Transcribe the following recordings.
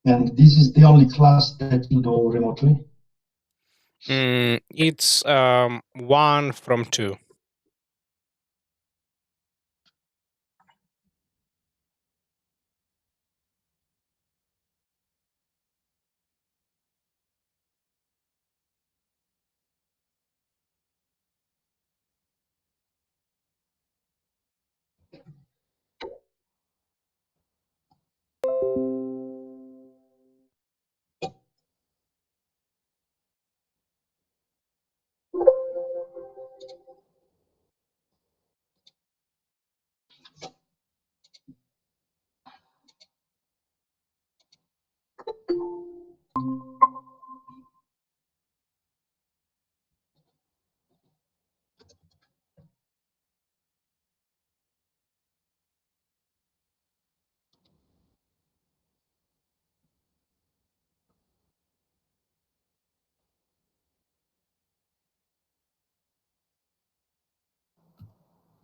And this is the only class that you do remotely? It's 1 from 2.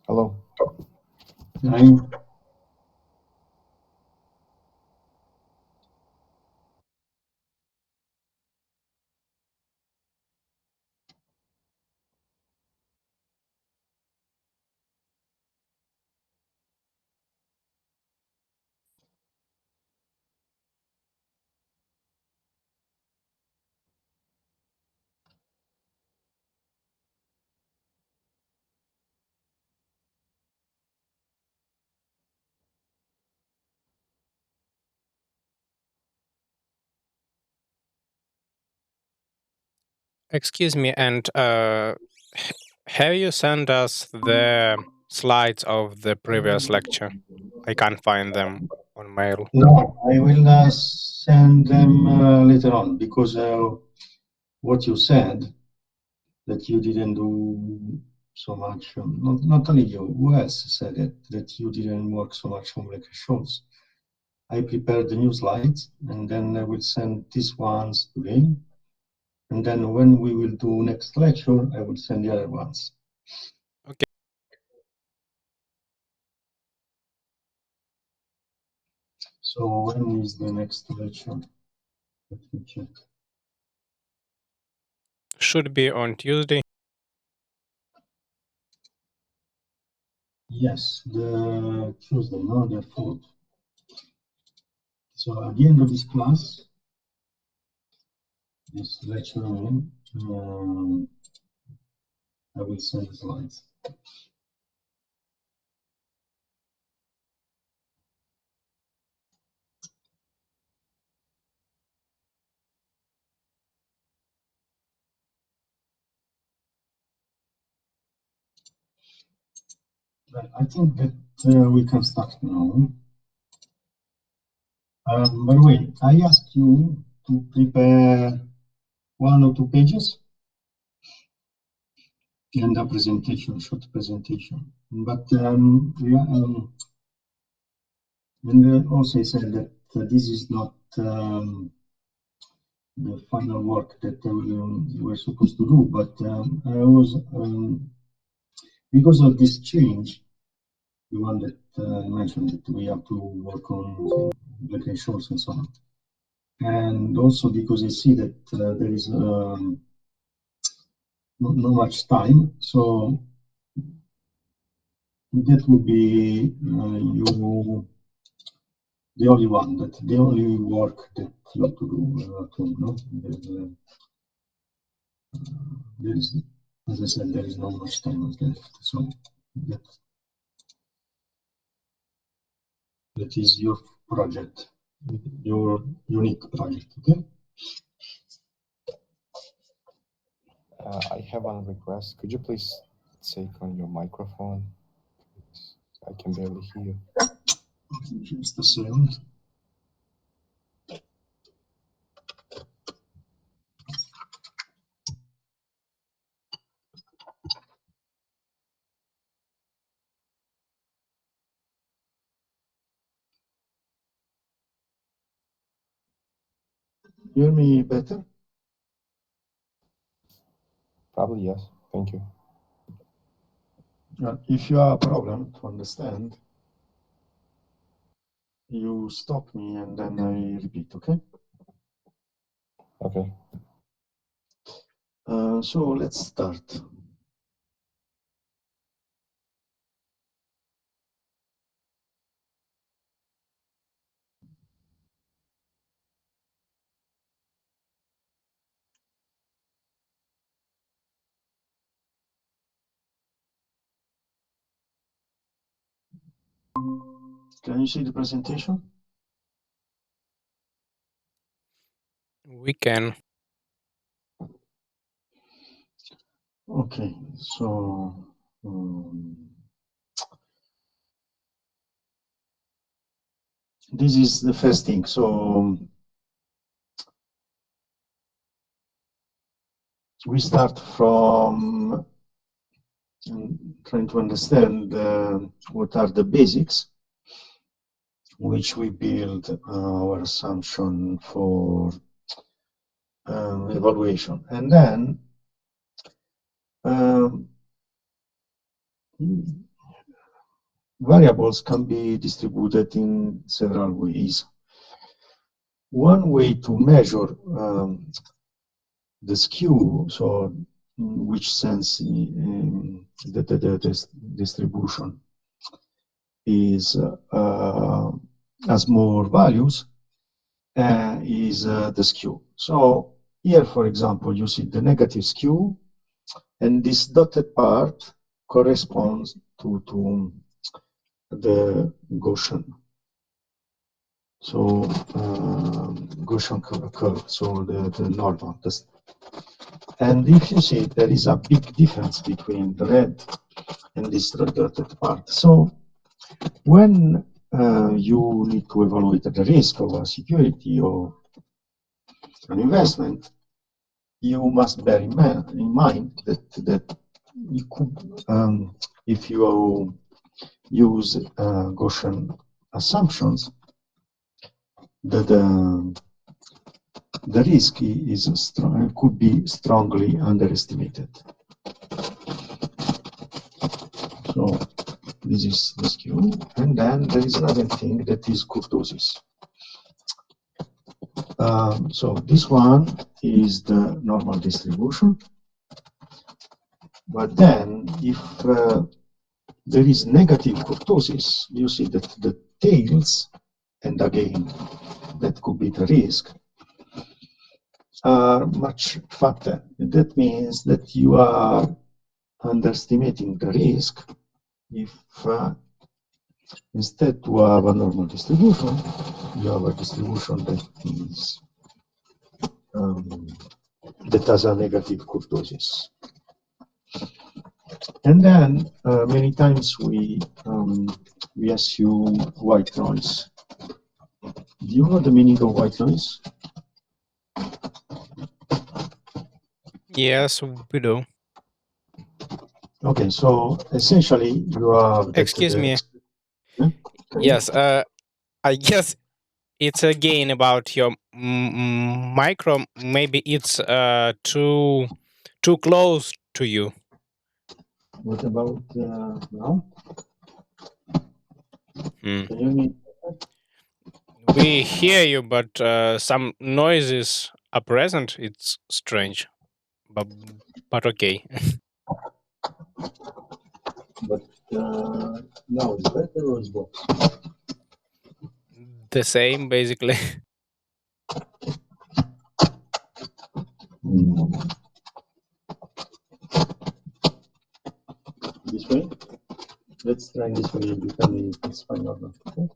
Hello. Hi. Excuse me, and have you sent us the slides of the previous lecture? I can't find them on mail. No, I will send them later on, because what you said, that you didn't do so much, not only you, who else said it, that you didn't work so much on Black-Scholes. I prepared the new slides, and then I will send these ones today. And then when we will do next lecture, I will send the other ones. Okay. So when is the next lecture? Let me check. Should be on Tuesday. Yes, the Tuesday, no, the 4th. So at the end of this class, this lecture, I will send the slides. I think that we can start now. By the way, I asked you to prepare 1 or 2 pages and a presentation, short presentation. But and also I said that this is not the final work that we were supposed to do, but I was because of this change, the one that I mentioned, that we have to work on Black-Scholes and so on, and also because I see that there is not much time, so that would be you the only one, that the only work that you have to do at home. No, there is, as I said, there is not much time left, so that is your project, your unique project. Okay. I have one request. Could you please take on your microphone? I can barely hear you. Just a second. Hear me better? Probably yes. Thank you. If you have a problem to understand, you stop me and then I repeat, okay? Okay. So let's start. Can you see the presentation? We can. Okay, so this is the first thing. So we start from trying to understand what are the basics which we build our assumption for evaluation, and then variables can be distributed in several ways. One way to measure the skew, so in which sense the distribution is has more values, is the skew. So here, for example, you see the negative skew, and this dotted part corresponds to the Gaussian. So Gaussian curve, so the normal. And if you see, there is a big difference between the red and this dotted part. So when you need to evaluate the risk of a security or an investment, you must bear in mind that you could, if you use Gaussian assumptions, that the risk is could be strongly underestimated. So this is the skew, and then there is another thing that is kurtosis. So this one is the normal distribution, but then if there is negative kurtosis, you see that the tails, and again that could be the risk, are much fatter. That means that you are underestimating the risk if instead to have a normal distribution, you have a distribution that is that has a negative kurtosis. And then many times we assume white noise. Do you know the meaning of white noise? Yes, we do. Okay, so essentially you have that. Excuse me. Yeah? Yes, I guess it's again about your micro. Maybe it's too close to you. What about now? Hmm. Can you hear me? We hear you, but some noises are present. It's strange, but okay. But now it's better or it's worse? The same, basically. This way? Let's try this way. You tell me if it's fine or not. Okay,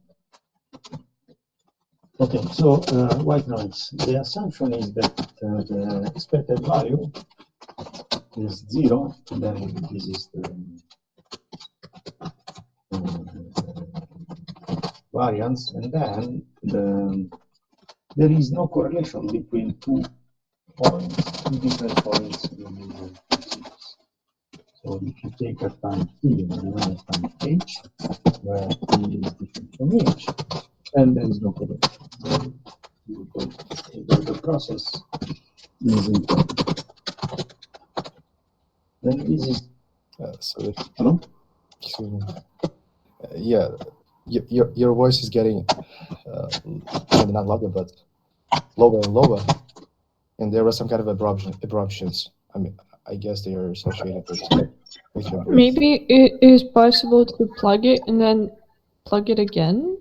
okay, so white noise. The assumption is that the expected value is 0, and then this is the variance, and then there is no correlation between two different points in the series. So if you take a time t and another time h, where t is different from h, and there is no correlation. The process is important. Then this is So, hello? excuse me. Yeah, your voice is getting maybe not louder, but lower and lower. And there was some kind of abruptions. I mean, I guess they are associated with your breath. Maybe it is possible to plug it and then plug it again.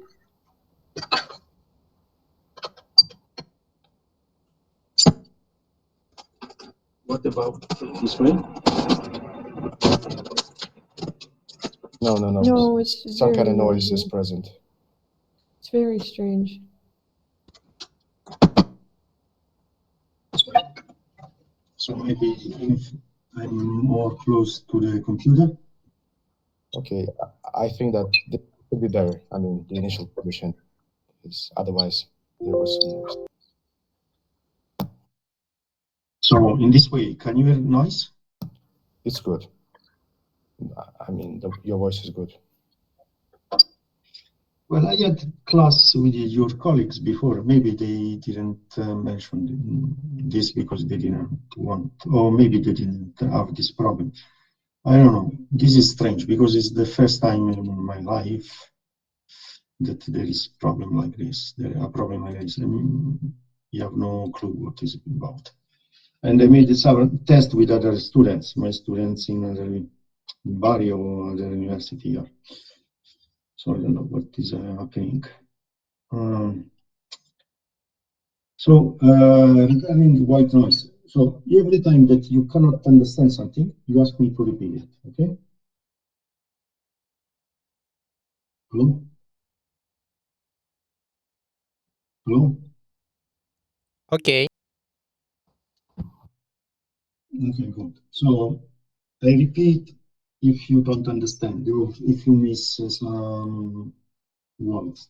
What about this way? No. No, it's Some kind of very noise is noisy. present. It's very strange. So maybe if I'm more close to the computer. Okay, I think that this could be better. I mean, the initial position is otherwise there was some noise. So in this way, can you hear noise? It's good. I mean, your voice is good. Well, I had class with your colleagues before. Maybe they didn't mention this because they didn't want, or maybe they didn't have this problem. I don't know. This is strange because it's the first time in my life that there is a problem like this. A problem like this. I mean, you have no clue what it's about. And I made several tests with other students, my students in other Bari or other university here. So I don't know what is happening. Regarding white noise, so every time that you cannot understand something, you ask me to repeat it, okay? Hello? Hello? Okay. Okay, good. So I repeat if you don't understand or if you miss some words.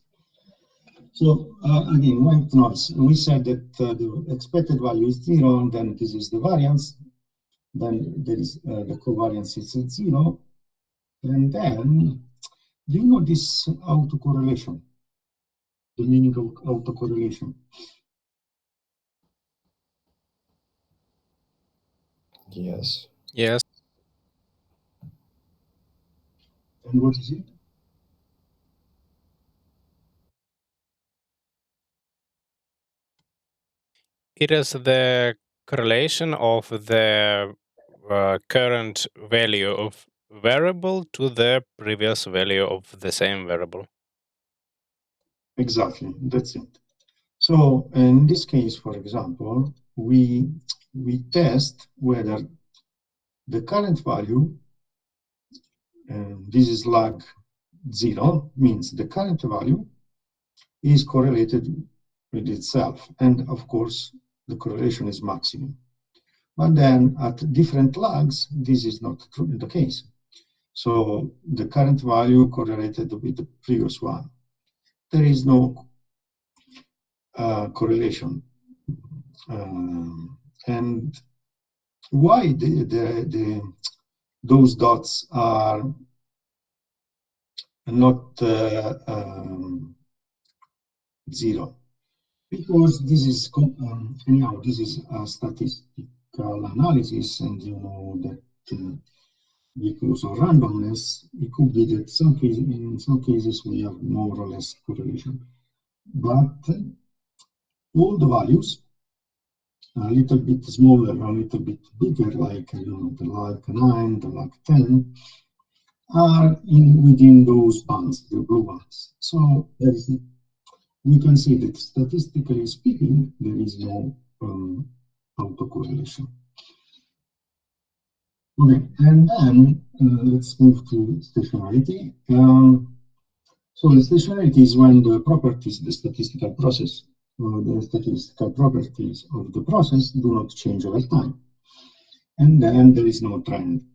So again, white noise. We said that the expected value is 0, and then this is the variance. Then there is the covariance is 0, and then do you know this autocorrelation? The meaning of autocorrelation? Yes. Yes. And what is it? It is the correlation of the current value of variable to the previous value of the same variable. Exactly, that's it. So in this case, for example, we test whether the current value, this is log 0, means the current value is correlated with itself. And of course, the correlation is maximum. But then at different logs, this is not the case. So the current value correlated with the previous one. There is no correlation. And why those dots are not 0? Because this is anyhow, this is a statistical analysis, and you know that because of randomness, it could be that in some cases we have more or less correlation, but all the values, a little bit smaller, a little bit bigger, like the log 9, the log 10, are within those bands, the blue ones. So we can see that statistically speaking, there is no autocorrelation. Okay, and then let's move to stationarity. So the stationarity is when the properties, the statistical process, or the statistical properties of the process do not change over time. And then there is no trend.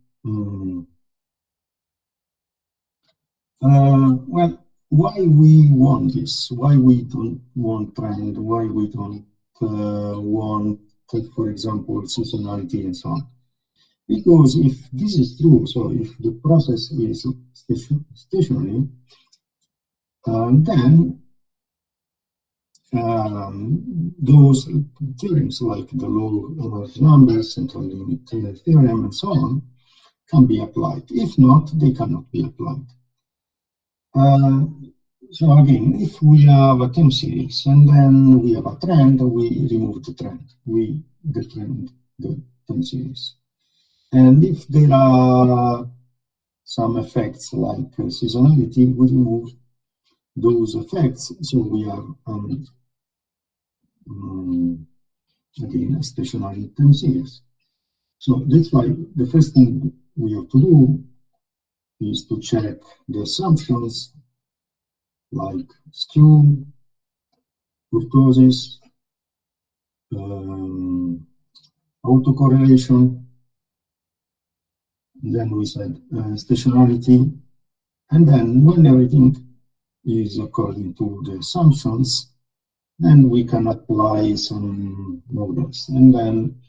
Well, why we want this? Why we don't want trend? Why we don't want, for example, seasonality and so on? Because if this is true, so if the process is stationary, then those theorems like the law of numbers, central limit theorem, and so on, can be applied. If not, they cannot be applied. So again, if we have a time series and then we have a trend, we remove the trend. We detrend the time series. And if there are some effects like seasonality, we remove those effects. So we have again a stationary time series. So that's why the first thing we have to do is to check the assumptions like skew, kurtosis, autocorrelation. Then we said stationarity, and then when everything is according to the assumptions, then we can apply some models. And then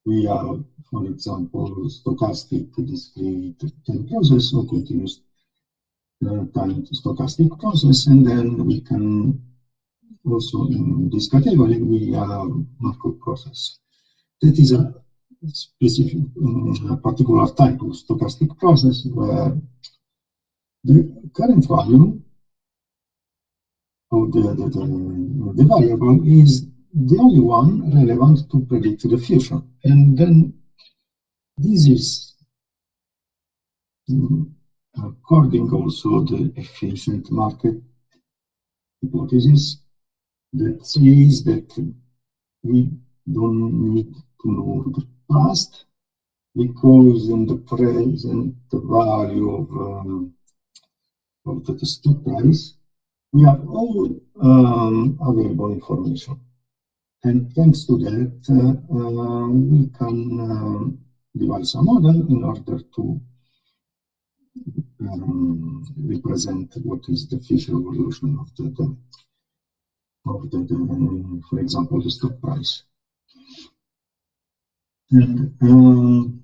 we have, for example, stochastic discrete time process or continuous time to stochastic process. And then we can also, in this category, we have Markov process. That is a specific, particular type of stochastic process where the current value of the variable is the only one relevant to predict the future. And then this is according also the efficient market hypothesis that says that we don't need to know the past because in the present the value of the stock price, we have all available information. And thanks to that, we can devise a model in order to represent what is the future evolution of for example, the stock price. And then,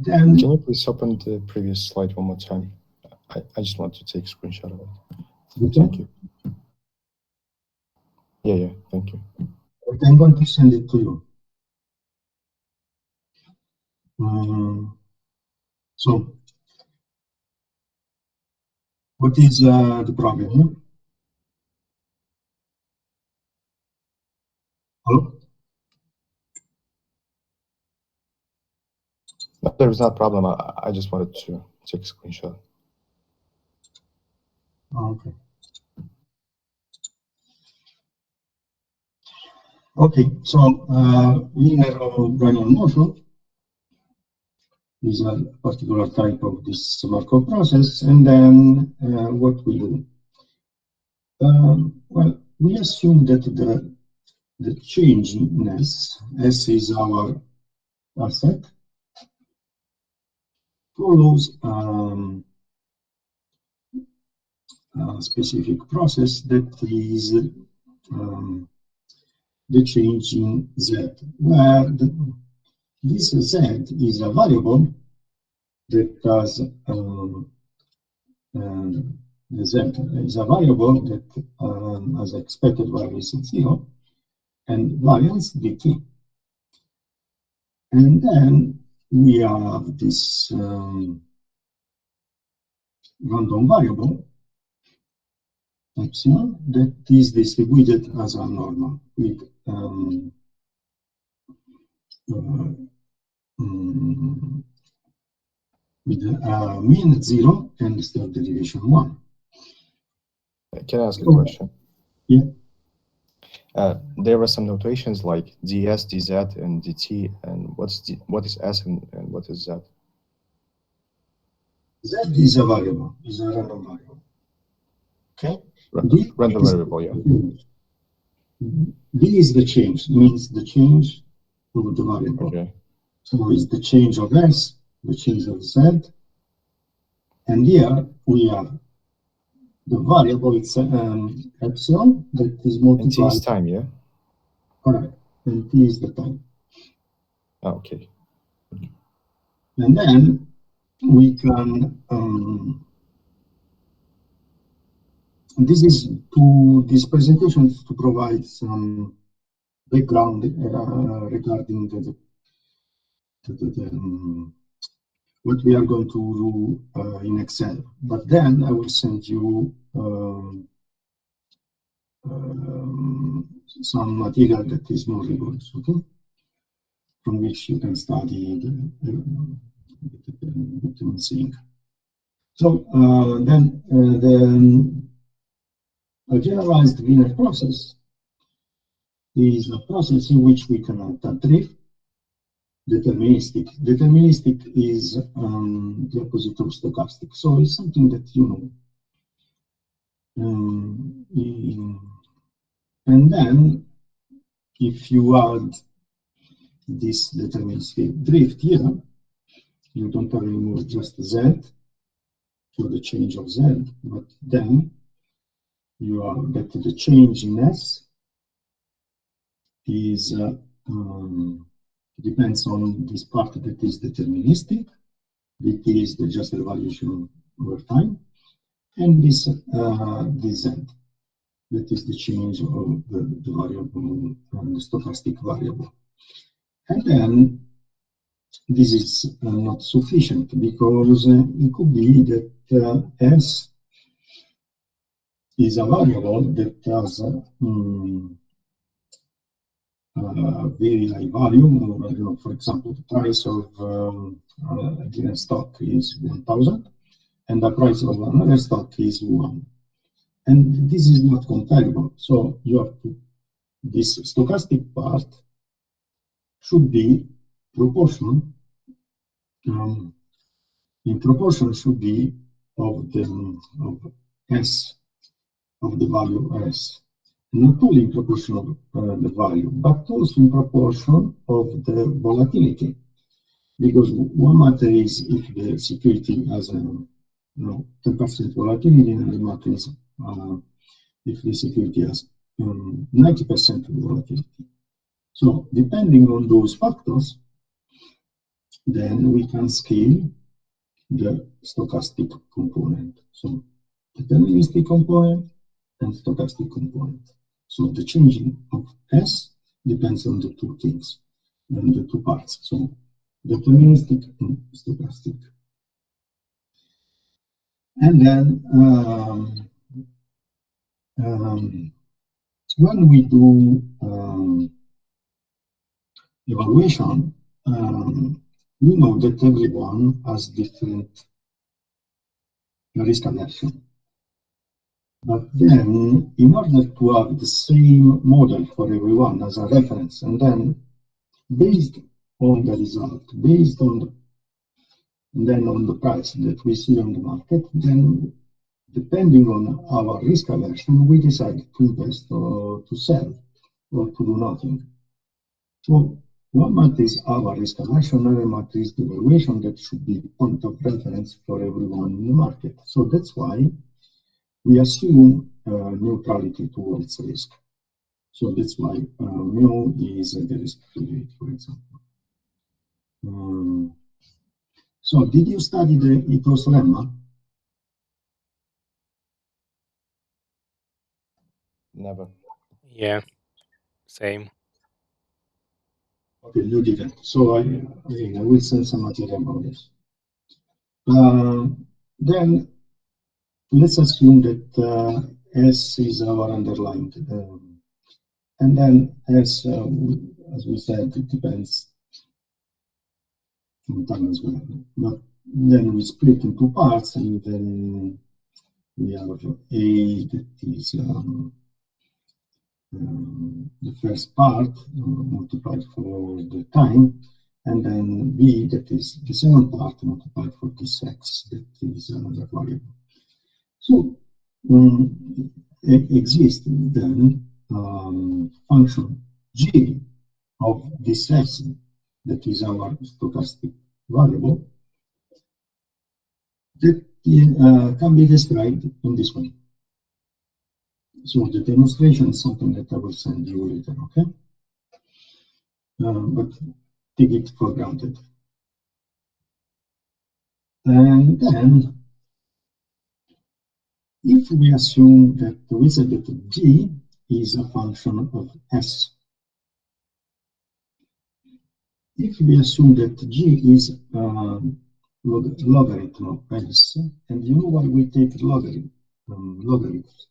can you please open the previous slide one more time? I just want to take a screenshot of it. okay. Thank you. Yeah, thank you. Okay, I'm going to send it to you. So, what is the problem here? Hello? No, there is not a problem. I just wanted to take a screenshot. Okay. Okay, so linear Brownian motion is a particular type of this Markov process, and then what we do? Well, we assume that the changiness, S is our asset, follows a specific process that is the change in Z, where this Z is a variable that has the Z is a variable that has expected value is 0 and variance dt. And then we have this random variable epsilon that is distributed as a normal with mean 0 and standard deviation 1. Can I ask a question? Yeah. There were some notations like ds, dz, and dt, and what is s and what is z? Z is a variable, is a random variable. Okay. Random variable, yeah. D is the change, means the change of the variable. Okay. So it's the change of S, the change of Z, and here we have the variable, it's epsilon that is multiplied. And t is time, yeah? Correct, and T is the time. Oh, okay. And then we can, this presentation is to provide some background regarding what we are going to do in Excel. But then I will send you some material that is more rigorous, okay? From which you can study the seeing. So then a generalized linear process is a process in which we can have drift. Deterministic. Deterministic is the opposite of stochastic. So it's something that you know. And then if you add this deterministic drift here, you don't have anymore just Z for the change of Z, but then you are that the change in S is depends on this part that is deterministic. It is the just evaluation over time, and this Z, that is the change of the variable, the stochastic variable. And then this is not sufficient because it could be that S is a variable that has very high value. For example, the price of a given stock is 1,000, and the price of another stock is 1. And this is not comparable. So you have to, this stochastic part should be proportional. In proportion should be of the S, of the value S. Not only in proportion of the value, but also in proportion of the volatility. Because one matter is if the security has a 10% volatility, and the matter is if the security has 90% volatility. So depending on those factors, then we can scale the stochastic component. So deterministic component and stochastic component. So the changing of S depends on the two things, on the two parts. So deterministic and stochastic. And then when we do evaluation, we know that everyone has different risk aversion. But then, in order to have the same model for everyone as a reference, and then based on the result, based on the price that we see on the market, then depending on our risk aversion, we decide to invest or to sell or to do nothing. So one matter is our risk aversion, another matter is the valuation that should be point of reference for everyone in the market. So that's why we assume neutrality towards risk. So that's why mu is the risk-free rate, for example. So did you study the Ito's lemma? Never. Yeah, same. Okay, you didn't. So I will send some material about this. Then let's assume that S is our underlying, and then S, as we said, it depends on time as well. But then we split into parts, and then we have A that is the first part multiplied for the time, and then B that is the second part multiplied for this X that is another variable. So exists then function G of this S that is our stochastic variable that can be described in this way. So the demonstration is something that I will send you later, okay? But take it for granted. And then, if we assume that we said that G is a function of S, if we assume that G is logarithm of s, and you know why we take logarithms?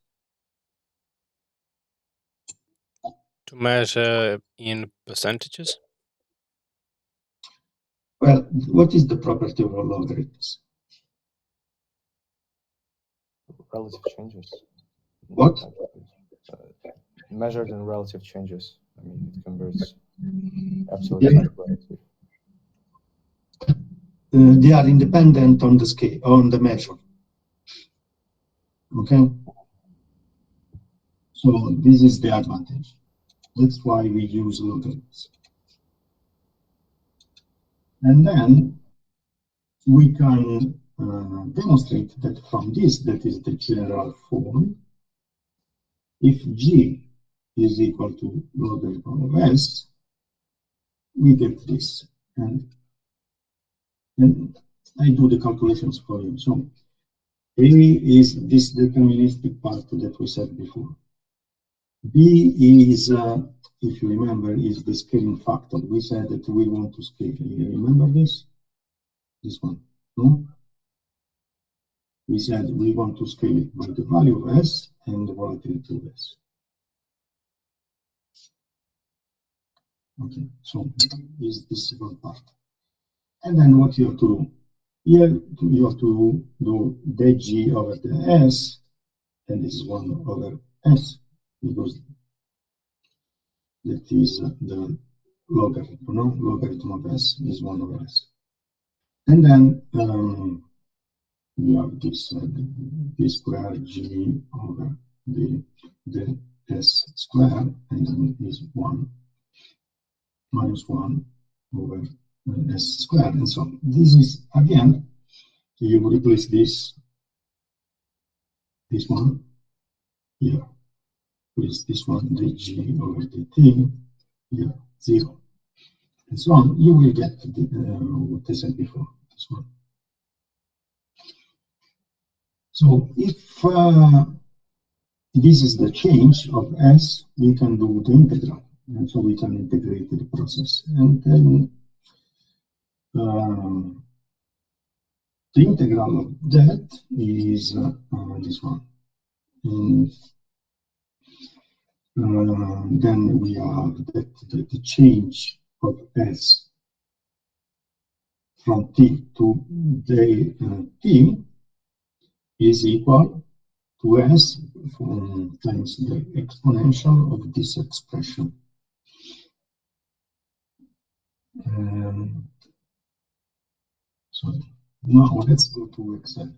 To measure in percentages? Well, what is the property of logarithms? Relative changes. What? Measured in relative changes. I mean, it converts absolute Yeah. to relative. They are independent on the scale, on the measure. Okay? So this is the advantage. That's why we use logarithms. And then we can demonstrate that from this, that is the general form, if g is equal to logarithm of s, we get this. And I do the calculations for you. So A is this deterministic part that we said before. B is, if you remember, is the scaling factor. We said that we want to scale. You remember this? This one, no? We said we want to scale it by the value of S and the volatility of S. Okay, so is this second part. And then what you have to do? Here you have to do the G over the S, and this is 1 over S, because that is the logarithm, no? Logarithm of S is 1 over S. And then you have this d square G over the S square, and then is 1 minus 1 over S square, and so on. This is, again, you replace this one here with this one, the G over the T, here, 0, and so on. You will get what I said before, this one. So if this is the change of S, we can do the integral, and so we can integrate the process. And then the integral of that is this one. And then we have that the change of S from T to the T is equal to S times the exponential of this expression. So now let's go to Excel.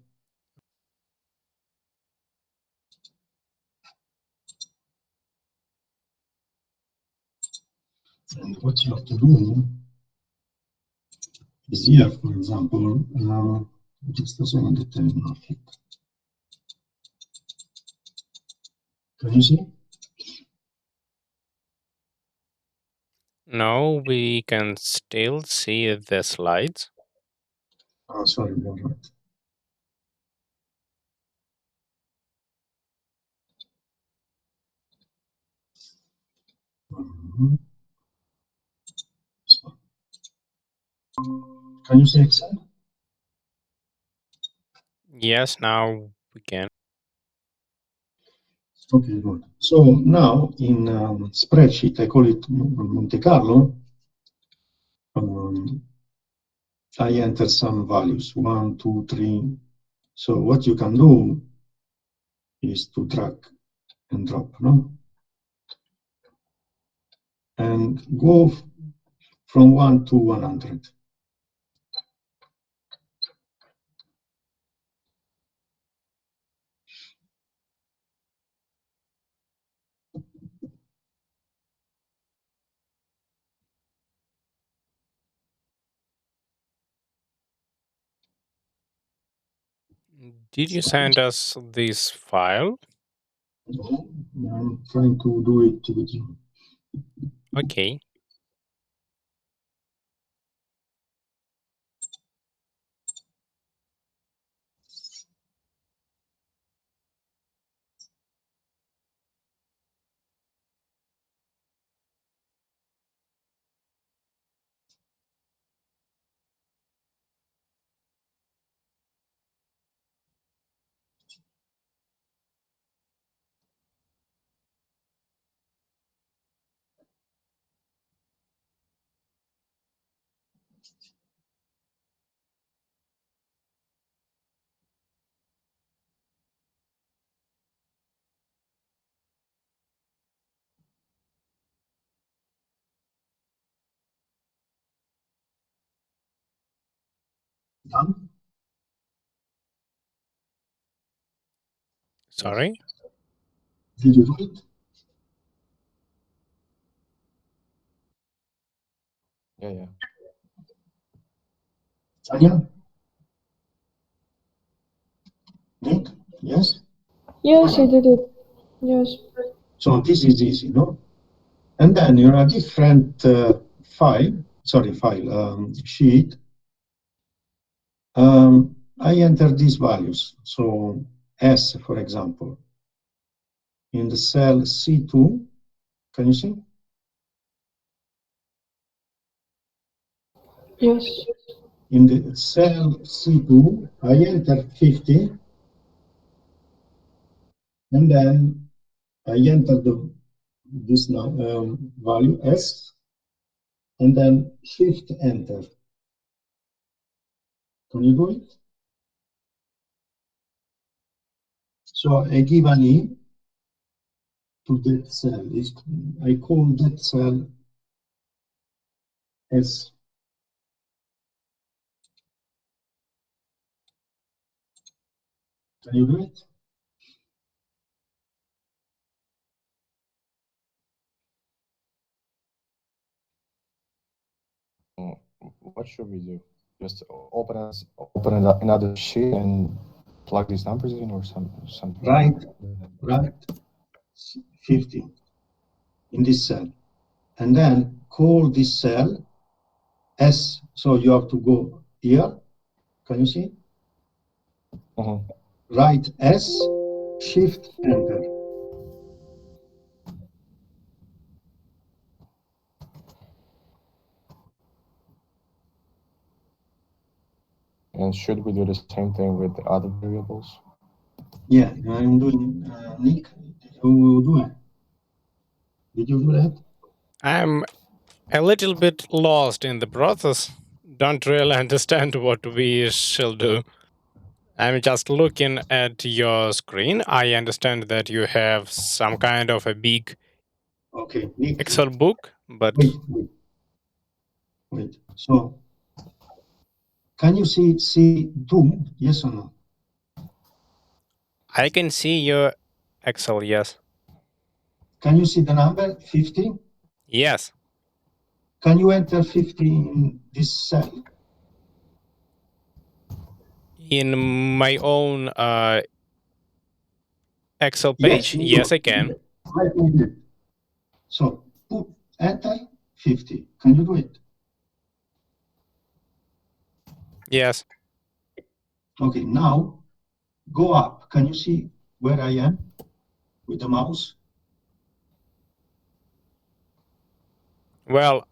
And what you have to do is here, for example, just a second, that I'm not hit. Can you see? No, we can still see the slides. Oh, sorry, you're right. Can you see Excel? Yes, now we can. Okay, good. So now in spreadsheet, I call it Monte Carlo. I enter some values, 1, 2, 3. So what you can do is to drag and drop, no? And go from 1 to 100. Did you send us this file? No, I'm trying to do it with you. Okay. Done? Sorry? Did you do it? Yeah. Tanya? Nick? Yes? Yes, I did it. Yes. So this is easy, no? And then you're a different sheet. I enter these values. So S, for example, in the cell C2, can you see? Yes. In the cell C2, I enter 50, and then I enter this value S, and then shift enter. Can you do it? So I give an E to that cell. I call that cell S. Can you do it? What should we do? Just open another sheet and plug these numbers in, or something? Right. 50 in this cell, and then call this cell S. So you have to go here. Can you see? Write S, shift enter. And should we do the same thing with the other variables? Yeah, I'm doing. Nick, did you do it? Did you do that? I'm a little bit lost in the process. Don't really understand what we shall do. I'm just looking at your screen. I understand that you have some kind of a big Okay, Nick. Excel book, but Wait. So, can you see C2? Yes or no? I can see your Excel, yes. Can you see the number 50? Yes. Can you enter 50 in this cell? In my own Excel page? Yes, I can. So, put enter 50. Can you do it? Yes. Okay, now go up. Can you see where I am with the mouse? Well,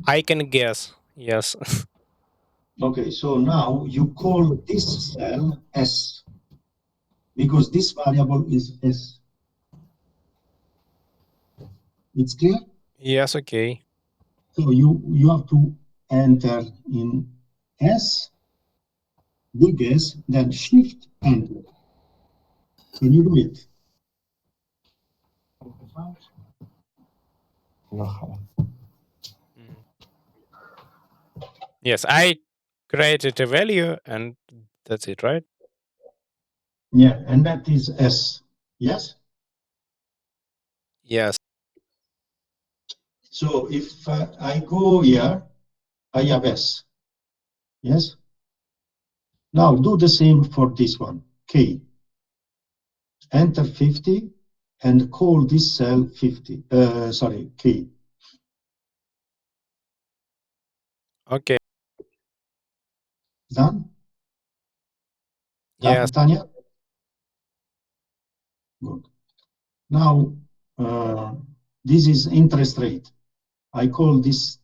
I can guess. Yes. Okay, so now you call this cell S, because this variable is S. It's clear? Yes, okay. So you have to enter in S, big S, then shift enter. Can you do it? Yes, I created a value and that's it, right? Yeah, and that is S. Yes? Yes. So if I go here, I have S. Yes? Now do the same for this one, K. Enter 50 and call this cell 50, K. Okay. Done? Yes. Tanya? Good. Now, this is interest rate. I call this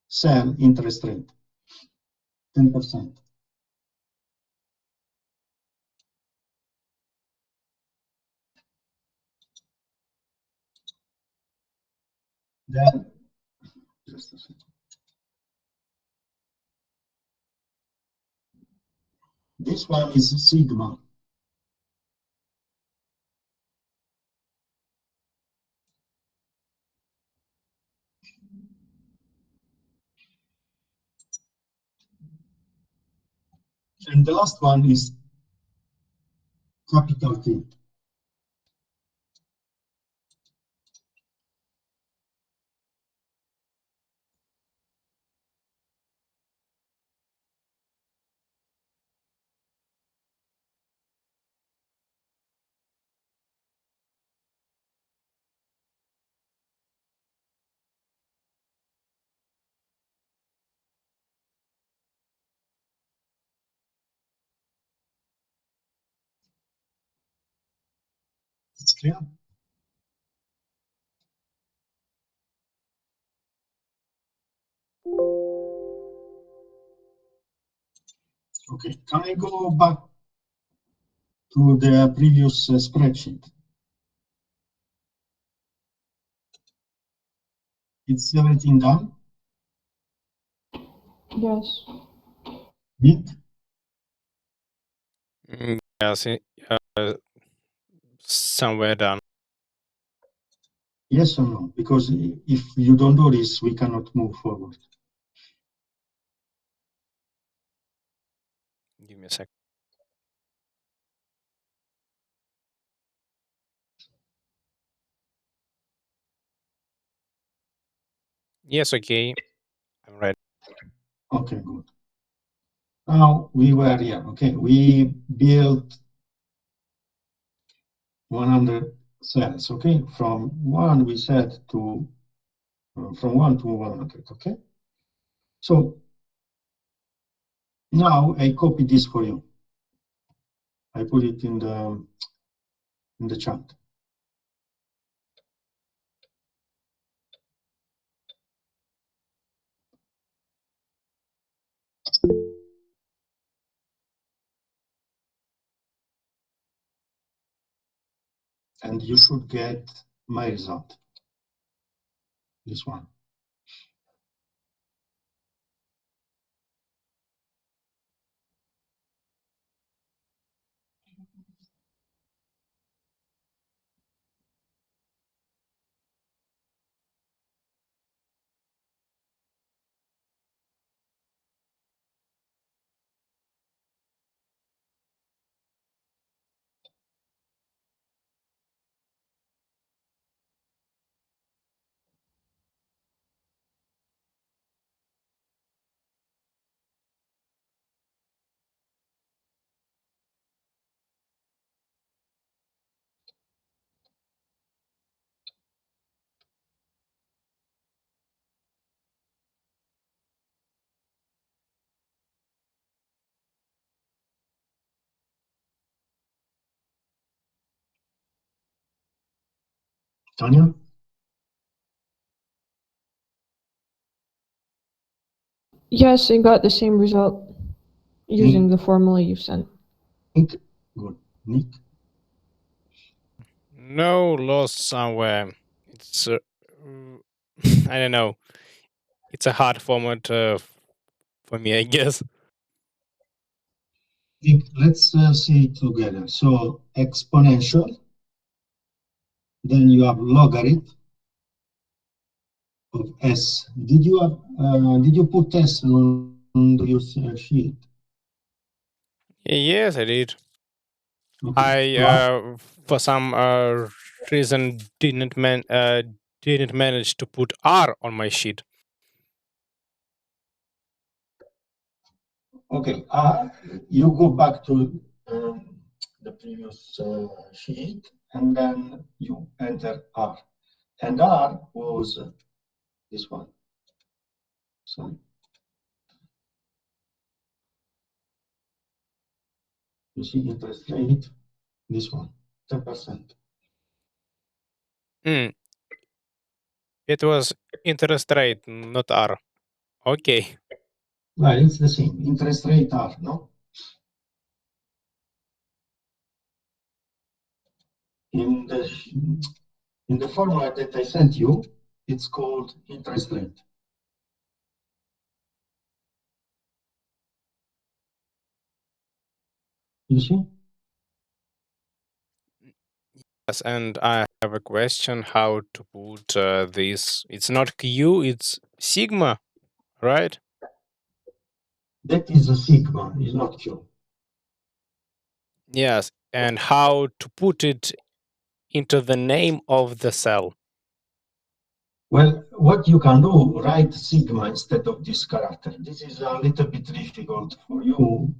cell interest rate, 10%. Then, just a second. This one is sigma. And the last one is capital T. It's clear? Okay, can I go back to the previous spreadsheet? It's everything done? Yes. Neat? Yes, somewhere done. Yes or no? Because if you don't do this, we cannot move forward. Give me a sec. Yes, okay. I'm ready. Okay, good. Now we were here. Okay, we built 100 cells. Okay, from one we said to from 1 to 100. Okay, so now I copy this for you. I put it in the chat. And you should get my result. This one. Tanya? Yes, I got the same result using the formula you sent. Nick? Good. Nick? No, lost somewhere. It's I don't know. It's a hard format for me, I guess. Nick, let's see it together. So exponential, then you have logarithm of s. Did you put s on your sheet? Yes, I did. Okay. I for some reason didn't manage to put R on my sheet. Okay. You go back to the previous sheet, and then you enter R. And R was this one. Sorry. You see interest rate, this one, 10%. Mm. It was interest rate, not R. Okay. Well, it's the same. Interest rate R, no? In the formula that I sent you, it's called interest rate. You see? Yes, and I have a question how to put this. It's not Q, it's sigma, right? That is a sigma, it's not Q. Yes, and how to put it into the name of the cell. Well, what you can do, write sigma instead of this character. This is a little bit difficult for you.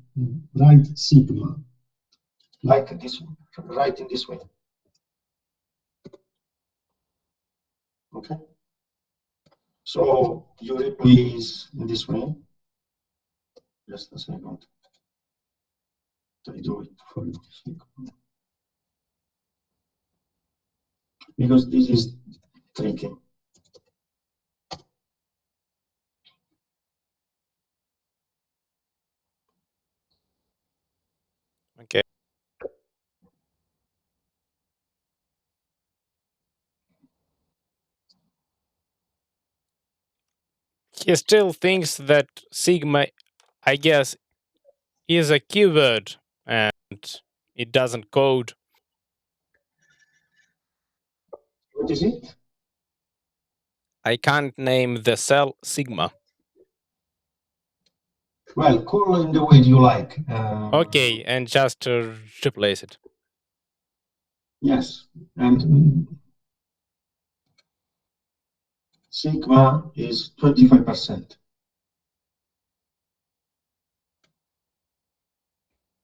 Write sigma, like this, write in this way. Okay? So you replace in this way. Just a second. I do it for you. Because this is tricky. Okay. He still thinks that sigma, I guess, is a keyword and it doesn't code. What is it? I can't name the cell sigma. Well, call in the way you like. Okay, and just replace it. Yes, and sigma is 25%.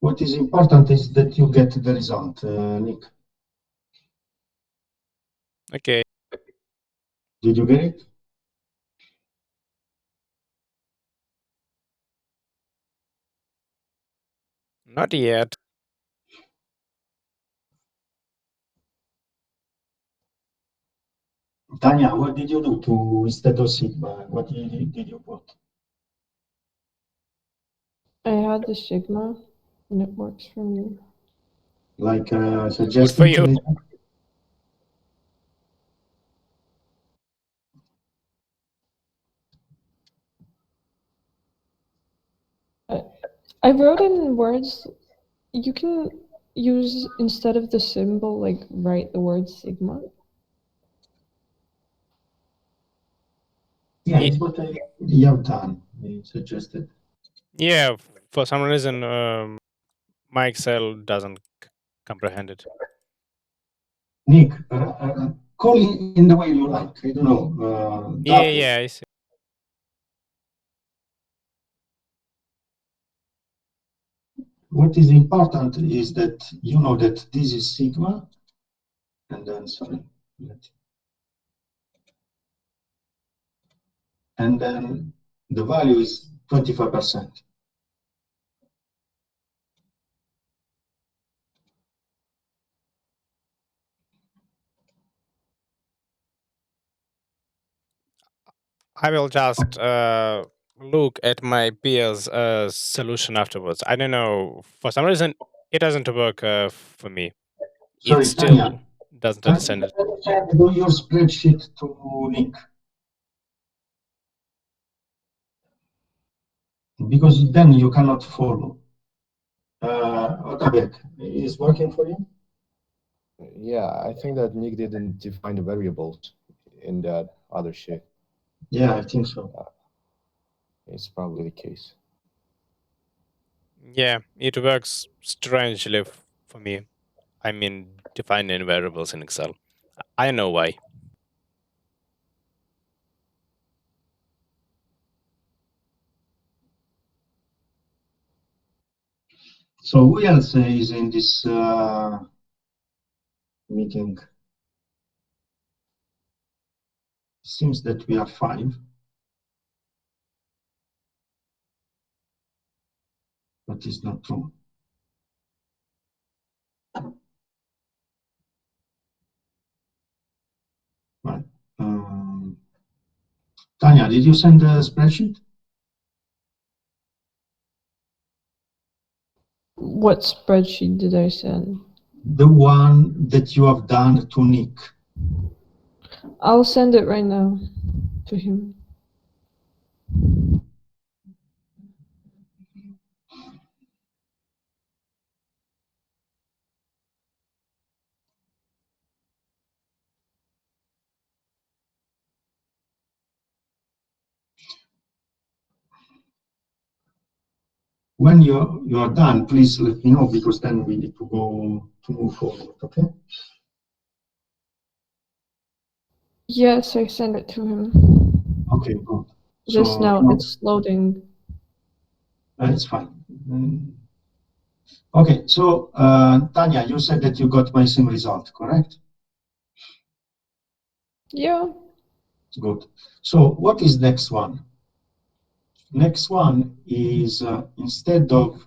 What is important is that you get the result, Nick. Okay. Did you get it? Not yet. Tanya, what did you do to instead of sigma? What did you put? I had the sigma, and it works for me. Like Good for suggested? you. I wrote in words. You can use instead of the symbol, like write the word sigma. Yeah, it's what you have done. You suggested. Yeah, for some reason, my Excel doesn't comprehend it. Nick, call in the way you like. I don't know. Yeah, I see. What is important is that you know that this is sigma, and then sorry, and then the value is 25%. I will just look at my peer's solution afterwards. I don't know. For some reason, it doesn't work for me. It Sorry, still Tanya, doesn't can understand it. you send your spreadsheet to Nick? Because then you cannot follow. Otabek, is working for you? Yeah, I think that Nick didn't define the variables in that other sheet. Yeah, I think so. It's probably the case. Yeah, it works strangely for me. I mean, defining variables in Excel. I know why. So who else is in this meeting? Seems that we are 5. That is not true. Right. Tanya, did you send the spreadsheet? What spreadsheet did I send? The one that you have done to Nick. I'll send it right now to him. When you are done, please let me know, because then we need to move forward. Okay. Yes, I sent it to him. Okay, good. Just So now it's loading. it's fine. Okay, so Tanya, you said that you got my sim result, correct? Yeah. Good. So what is next one? Next one is instead of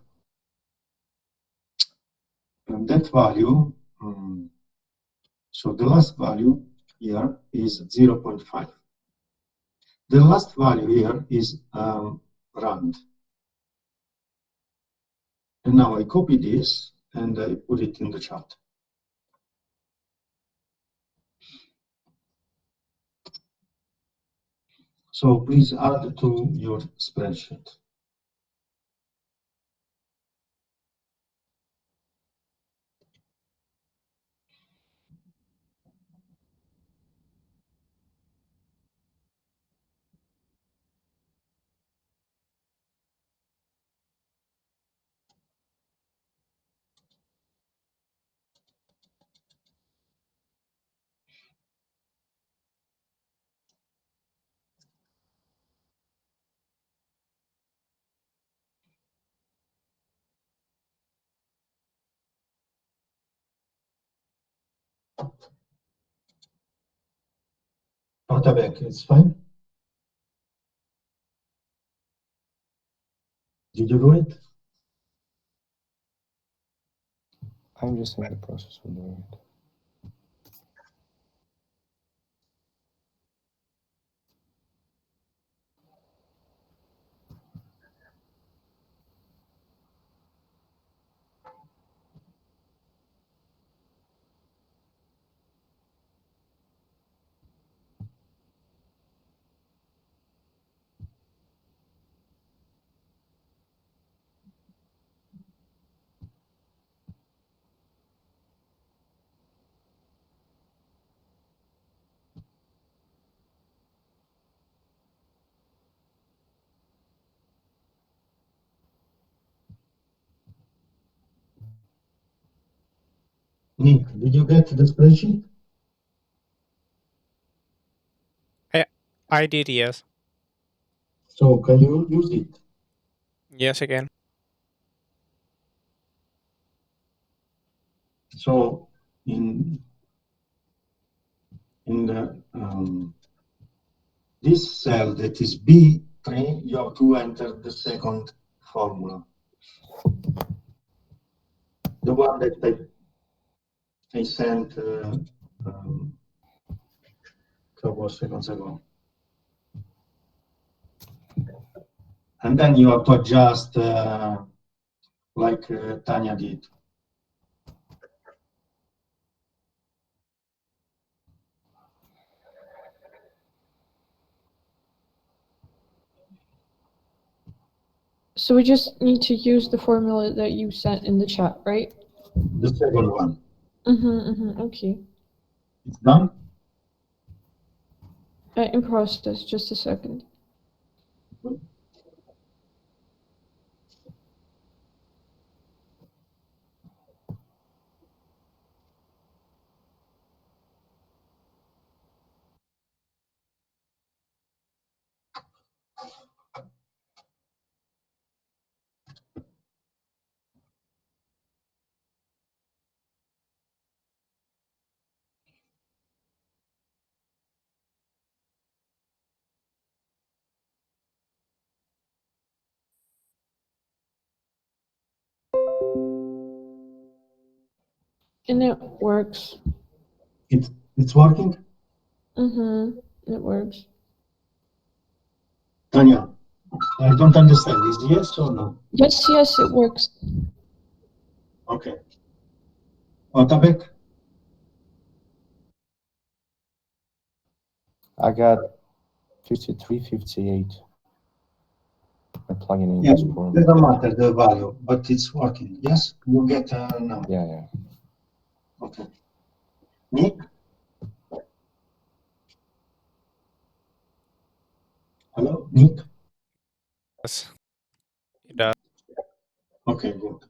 that value, so the last value here is 0.5. The last value here is rand. And now I copy this and I put it in the chat. So please add to your spreadsheet. Back, it's fine. Did you do it? I'm just in the process of doing it. Nick, did you get the spreadsheet? I did, yes. So can you use it? Yes, again. So in the this cell that is B3, you have to enter the second formula. The one that I sent a couple of seconds ago. And then you have to adjust like Tanya did. So we just need to use the formula that you sent in the chat, right? The second one. Okay. It's done? In process, just a second. And it works. It's working? It works. Tanya, I don't understand. Is yes or no? Yes, it works. Okay. Otabek? I got 5358 by plugging in Yeah, this it formula. doesn't matter the value, but it's working. Yes, you get a number. Yeah. Okay. Nick? Hello, Nick? Yes. It does. Okay, good.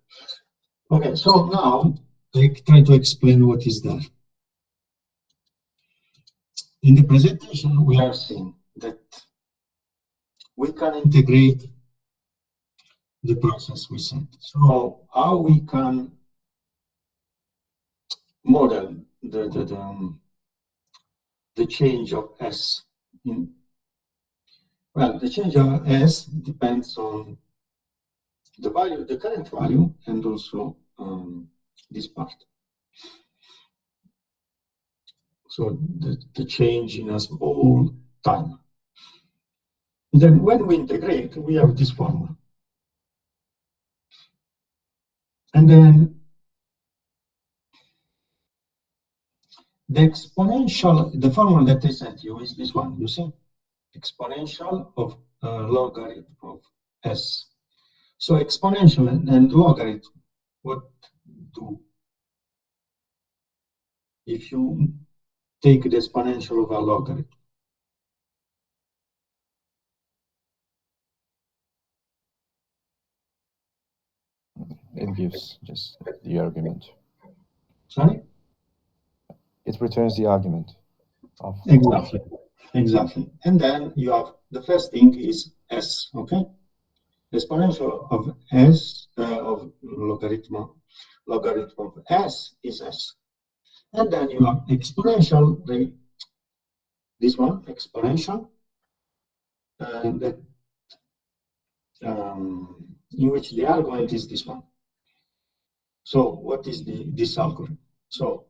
Okay, so now I try to explain what is there. In the presentation, we are seeing that we can integrate the process we said. So how we can model the change of S in, well, the change of S depends on the value, the current value, and also this part. So the change in a small time. Then when we integrate, we have this formula. And then the exponential, the formula that I sent you is this one, you see? Exponential of logarithm of S. So exponential and logarithm, what do? If you take the exponential of a logarithm, It gives just the argument. sorry? It returns the argument of Exactly. And then you have the first thing is S, okay? The exponential of S of logarithm of S is S. And then you have exponential, this one, exponential, that in which the argument is this one. So what is this algorithm? So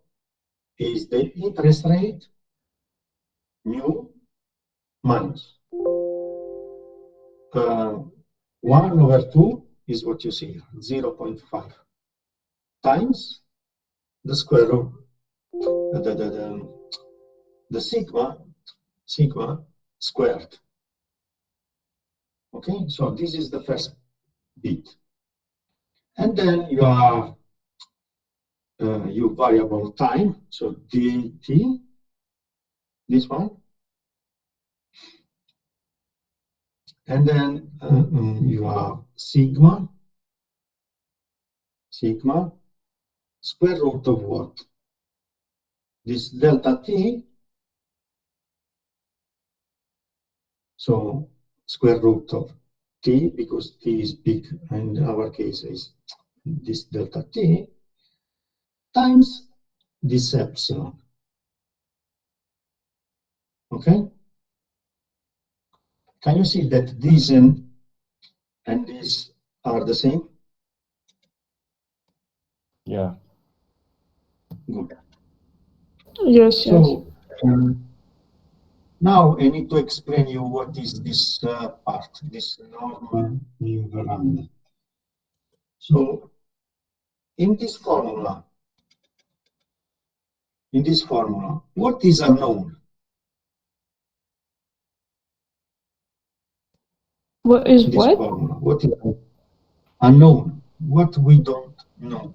is the interest rate mu minus 1/2 is what you see, 0.5 times the square root, the sigma squared. Okay, so this is the first bit. And then you have your variable time, so dt, this one. And then you have sigma square root of what? This delta t, so square root of t, because t is big, and in our case is this delta t, times this epsilon. Okay? Can you see that this and this are the same? Yeah. Good. Yes, yes. So now I need to explain you what is this part, this normal invariant. So in this formula, what is unknown? What is This what? formula, what is unknown? What we don't know?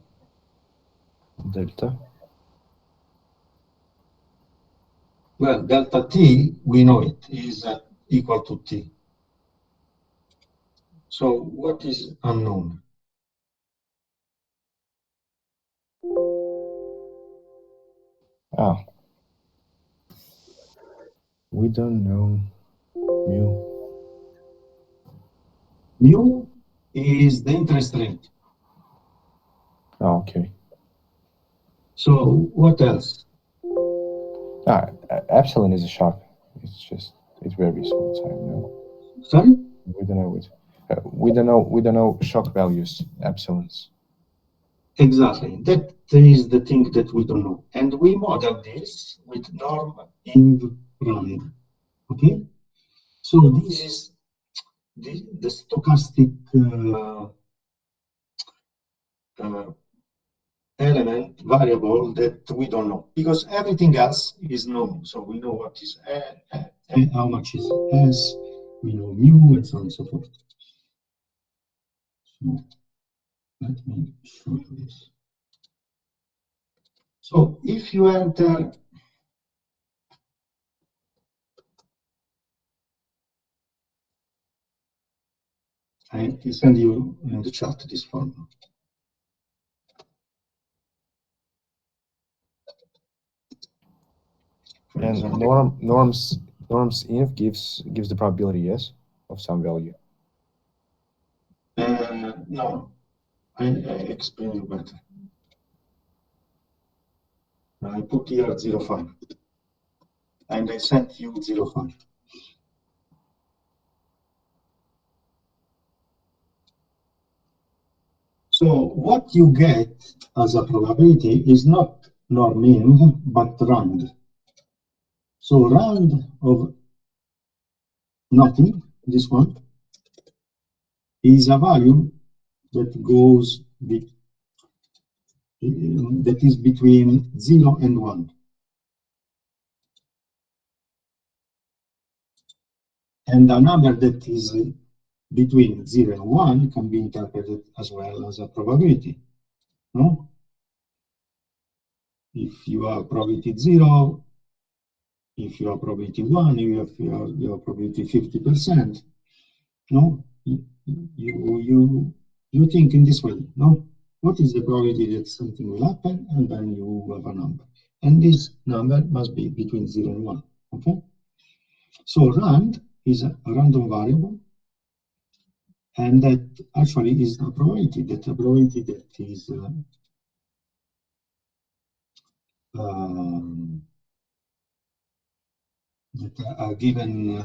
Delta. Well, delta t, we know it is equal to t. So what is unknown? Ah. We don't know mu. Mu is the interest rate. Oh, okay. So what else? Epsilon is a shock. It varies all the time. No, Sorry? we don't know it. We don't know shock values, epsilons. Exactly. That is the thing that we don't know. And we model this with norm invariant. Okay? So this is the stochastic element variable that we don't know, because everything else is known. So we know what is how much is S, we know mu, and so on and so forth. So let me show you this. So if you enter I send you in the chat this formula. For And example, norms inf gives the probability, yes, of some value. no, I explain you better. I put here 0.5 and I sent you 0.5. So what you get as a probability is not norm in, but rand. So rand of nothing, this one, is a value that goes that is between 0 and 1. And a number that is between 0 and 1 can be interpreted as well as a probability. No? If you have probability 0, if you have probability 1, you have probability 50%. No? You think in this way, no? What is the probability that something will happen? And then you have a number. And this number must be between 0 and 1. Okay? So rand is a random variable, and that actually is a probability that is that a given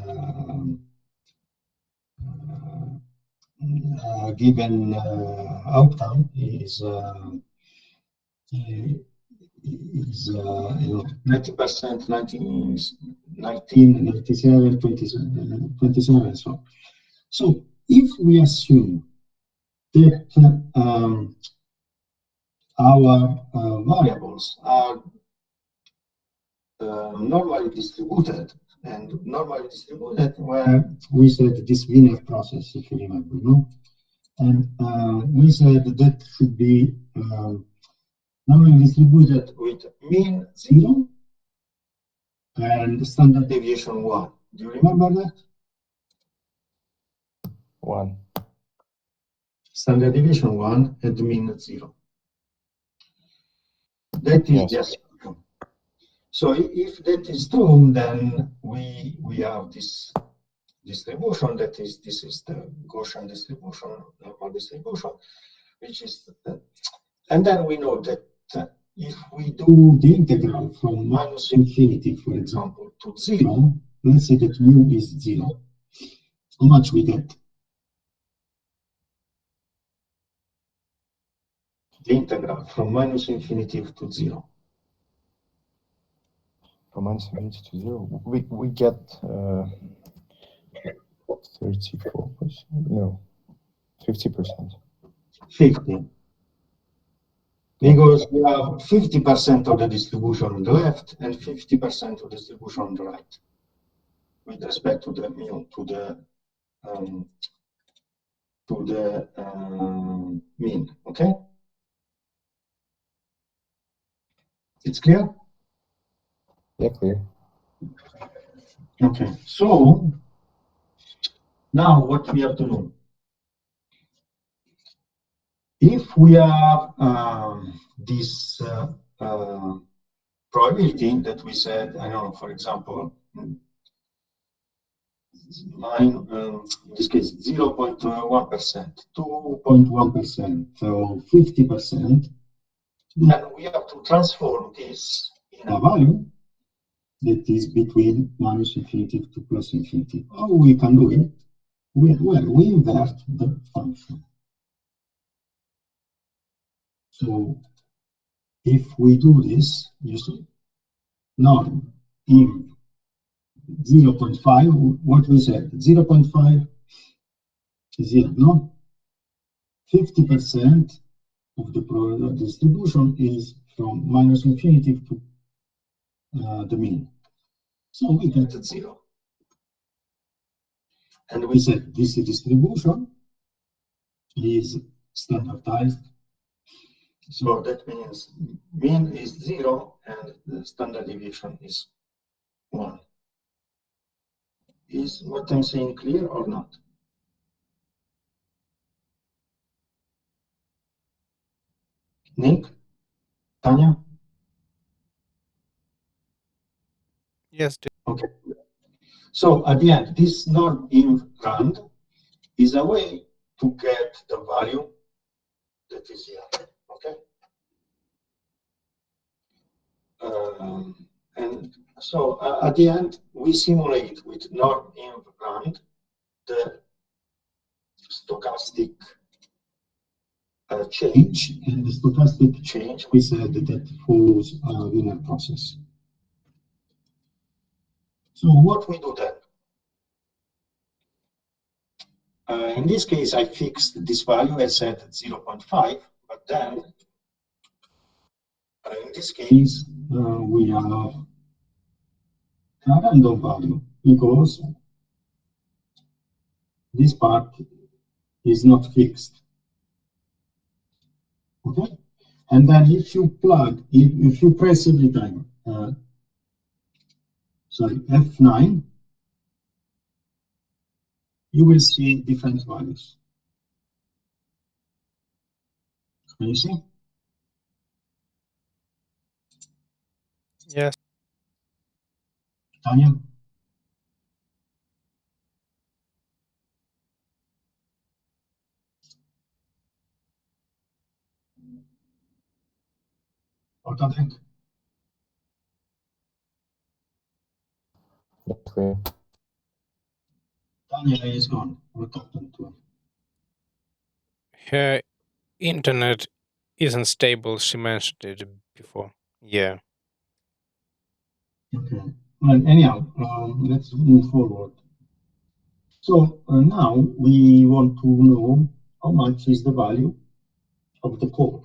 outcome is 90%, 19, 97, 27, so. So if we assume that our variables are normally distributed, and normally distributed where we said this linear process, if you remember, no? And we said that should be normally distributed with mean 0 and standard deviation 1. Do you remember that? 1. Standard deviation 1 and mean 0. That is the assumption. So if that is true, then we have this distribution this is the Gaussian distribution, normal distribution, which is and then we know that if we do the integral from minus infinity, for example, to 0, let's say that mu is 0, how much we get? The integral from minus infinity to 0. From minus infinity to 0, we get 34%. No, 50%. 50. Because we have 50% of the distribution on the left and 50% of the distribution on the right, with respect to the mu, to the mean. Okay, it's clear. Yeah, clear. Okay, so now what we have to do? If we have this probability that we said, I don't know, for example, in this case, 0.1%, 2.1%, or 50%, then we have to transform this in a value that is between minus infinity to plus infinity. How we can do it? Well, we invert the function. So if we do this, you see, now in 0.5, what we said, 0.5 is 0, no? 50% of the distribution is from minus infinity to the mean. So we get 0. And we said this distribution is standardized. So that means mean is 0 and the standard deviation is 1. Is what I'm saying clear or not? Nick? Tanya? Yes. Okay. So at the end, this non-inv rand is a way to get the value that is here. Okay. And so at the end, we simulate with non-inv rand the stochastic change, and the stochastic change, we said that follows a linear process. So what we do then? In this case, I fixed this value as set at 0.5, but then in this case, we have a random value because this part is not fixed. Okay? And then if you plug, if you press every time, sorry, F9, you will see different values. Can you see? Yes. Tanya? What I think? Clear. Tanya is gone. What happened to her? Her internet isn't stable. She mentioned it before. Yeah. Okay. Well, anyhow, let's move forward. So now we want to know how much is the value of the code.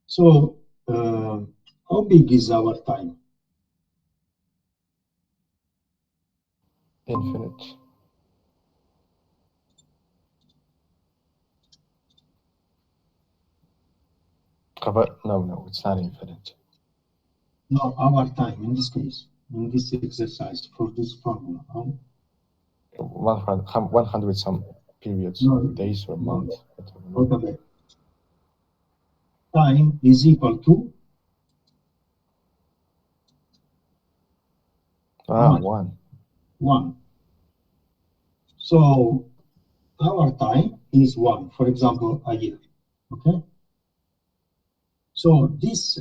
So how big is our time? Infinite. No, it's not infinite. No, our time in this case, in this exercise for this formula. 100 some periods, No, days or no, months. okay. Time is equal to one. 1. So our time is 1, for example, a year. Okay. So this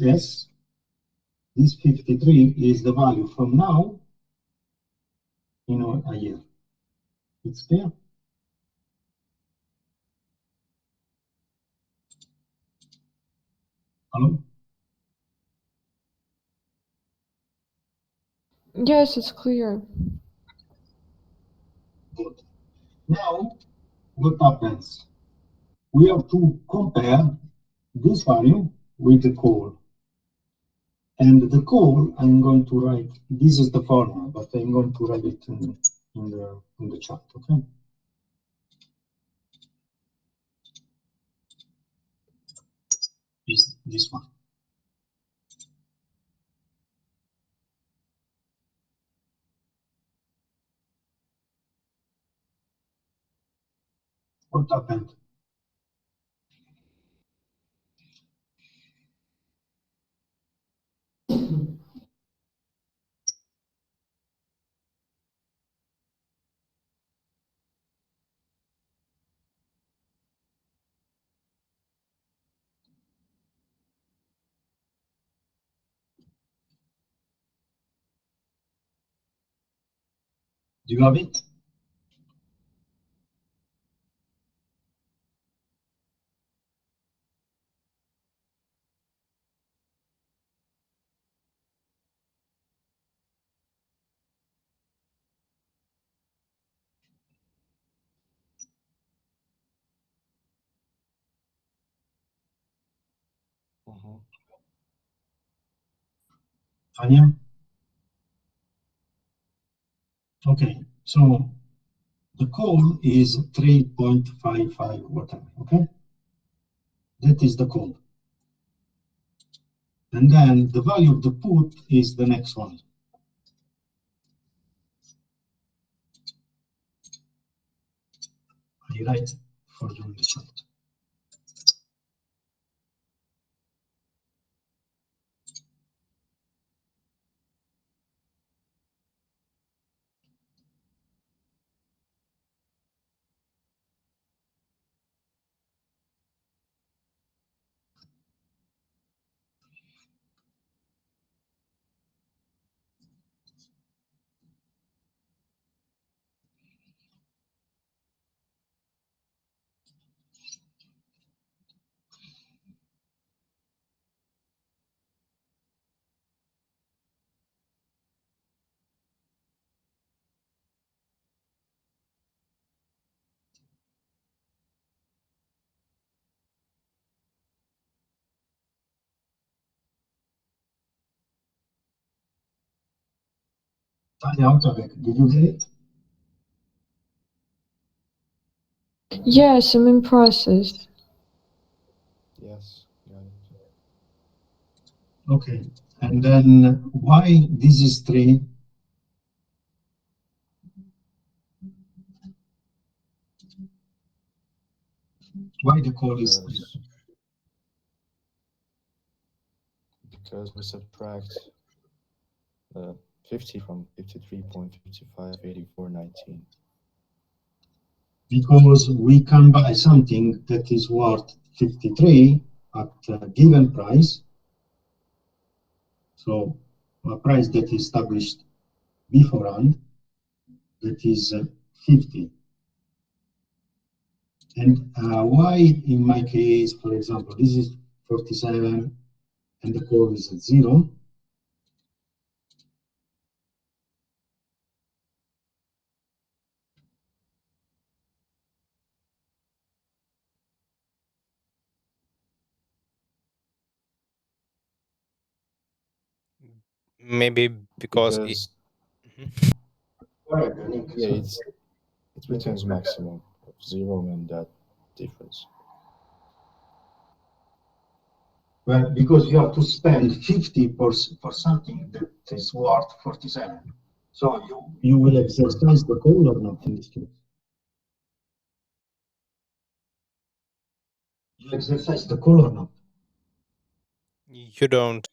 53 is the value from now in a year. It's clear? Hello? Yes, it's clear. Good. Now, what happens? We have to compare this value with the call. And the call, I'm going to write, this is the formula, but I'm going to write it in the chat, okay? This one. What happened? Do you have it? Anya? Okay, so the call is 3.55 whatever, okay? That is the call. And then the value of the put is the next one. I write for you in the chat. Tanya, did you get it? Yes, I'm in process. Yes, got it. Okay. And then why this is 3? Why the call is 3? Because we subtract 50 from 53.558419. Because we can buy something that is worth 53 at a given price. So a price that is established beforehand, that is 50. And why in my case, for example, this is 47 and the call is 0? Maybe because yeah, it returns maximum of 0 and that difference. Well, because you have to spend 50 for something that is worth 47. So you will exercise the call or not in this case? You exercise the call or not? you don't.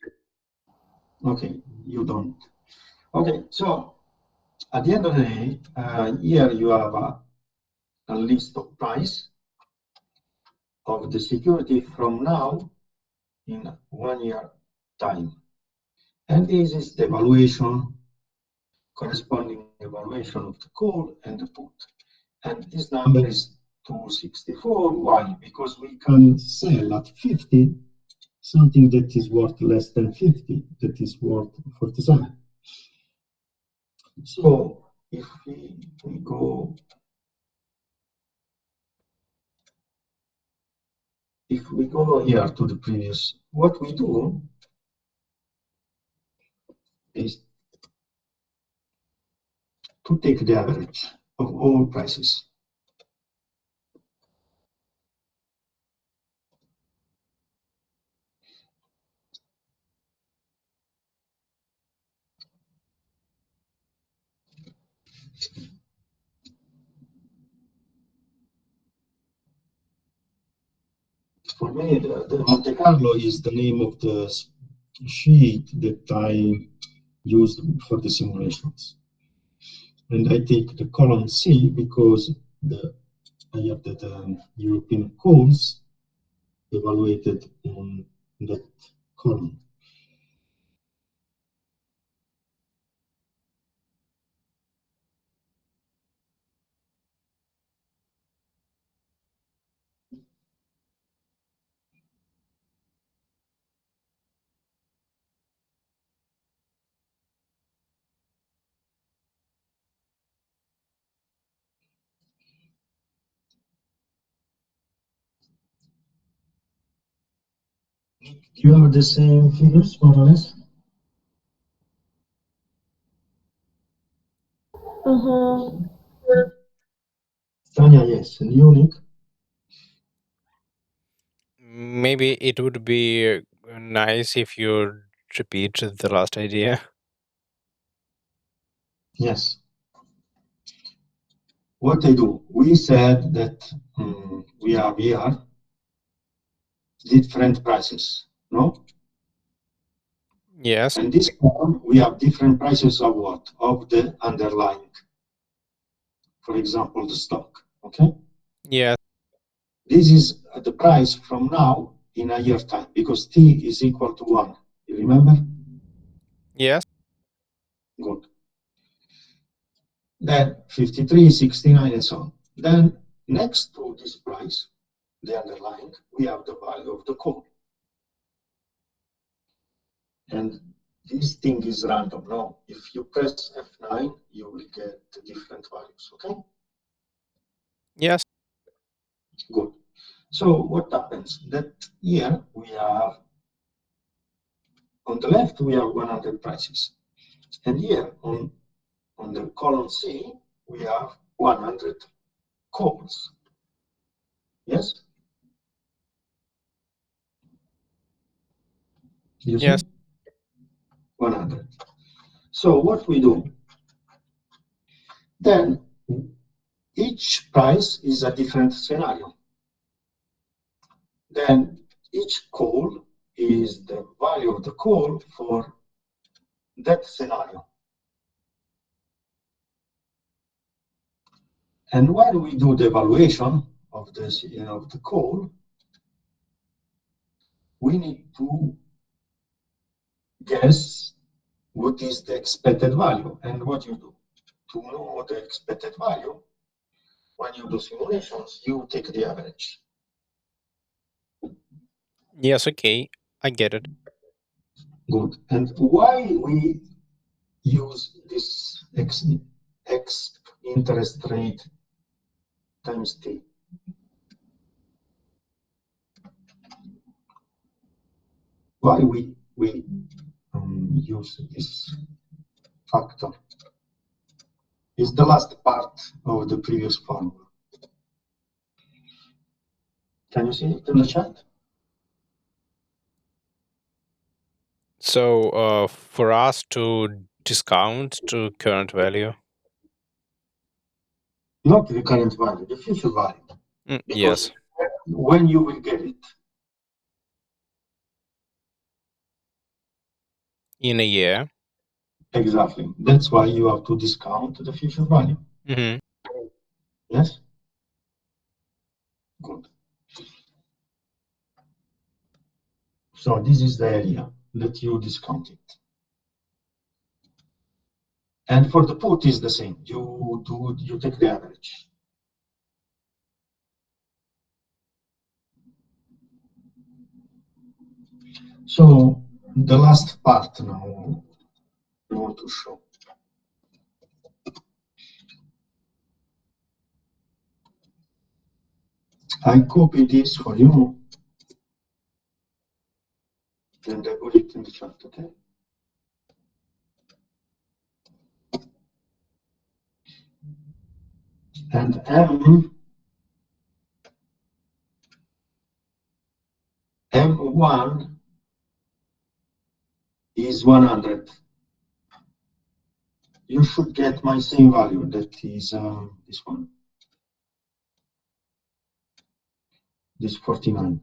Okay, you don't. Okay, so at the end of the day, here you have a list of price of the security from now in 1 year time. And this is the evaluation, corresponding evaluation of the call and the put. And this number is 264. Why? Because we can sell at 50 something that is worth less than 50, that is worth 47. So if we go, here to the previous, what we do is to take the average of all prices. For me, the Monte Carlo is the name of the sheet that I used for the simulations. And I take the column C because I have the European calls evaluated on that column. Do you have the same figures, more or less? Tanya, yes, and unique. Maybe it would be nice if you repeat the last idea. Yes. What I do, we said that we have here different prices, no? Yes. And this column, we have different prices of what? Of the underlying. For example, the stock, okay? Yes. This is the price from now in a year time, because T is equal to 1. You remember? Yes. Good. Then 53, 69, and so on. Then next to this price, the underlying, we have the value of the call. And this thing is random. No, if you press F9, you will get different values, okay? Yes. Good. So what happens? That here we have, on the left, we have 100 prices. And here on on the column C, we have 100 calls. Yes? You see? Yes. 100. So what we do, then each price is a different scenario. Then each call is the value of the call for that scenario. And when we do the evaluation of this, of the call, we need to guess what is the expected value. And what you do to know the expected value, when you do simulations, you take the average. Yes, okay. I get it. Good. And why we use this x interest rate times t? Why we use this factor? Is the last part of the previous formula. Can you see it in the chat? So for us to discount to current value. Not the current value, the future value. Yes. Because when you will get it? In a year. Exactly. That's why you have to discount the future value. Mm-hmm. Yes? Good. So this is the area that you discount it. And for the put is the same. You take the average. So the last part now I want to show. I copy this for you and I put it in the chat, okay? And M1 is 100. You should get my same value, that is this one, this 49.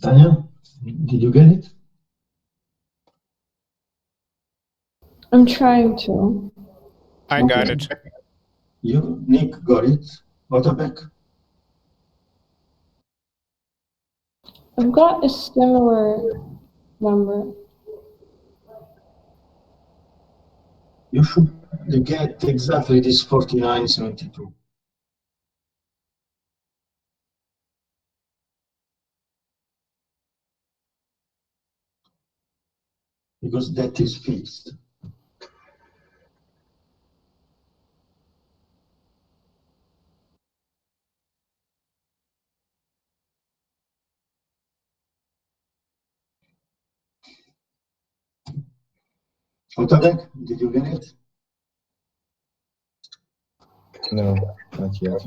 Tanya, did you get it? I'm trying to. I got it. You, Nick, got it. What about? I've got a similar number. You should get exactly this 49.72. Because that is fixed. Otabek, did you get it? No, not yet.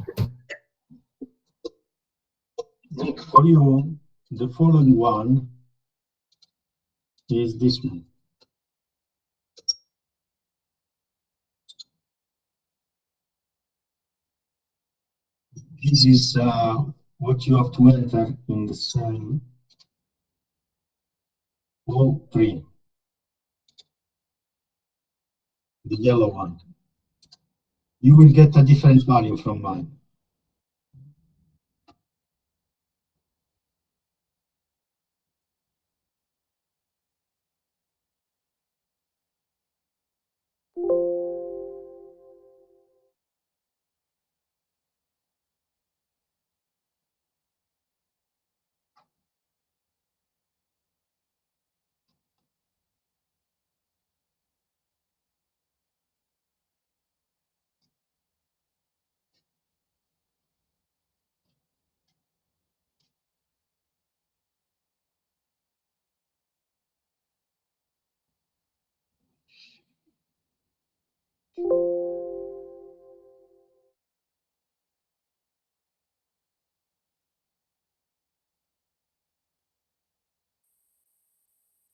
Nick, for you, the following one is this one. This is what you have to enter in the cell O3, the yellow one. You will get a different value from mine.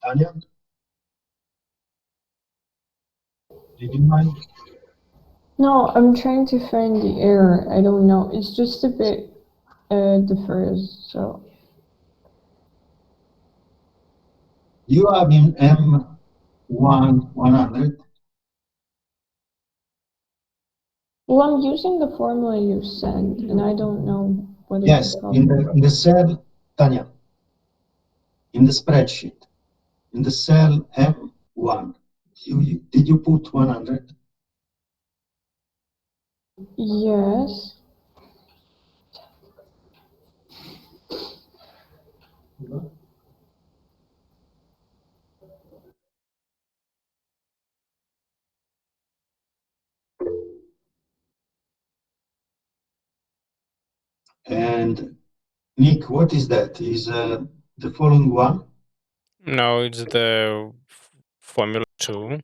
Tanya, did you mind? No, I'm trying to find the error. I don't know. It's just a bit differs, so. You have in M1 100. Well, I'm using the formula you sent, and I don't know what is Yes, the problem. in the cell, Tanya, in the spreadsheet, in the cell M1, did you put 100? Yes. And Nick, what is that? Is the following one? No, it's the Formula 2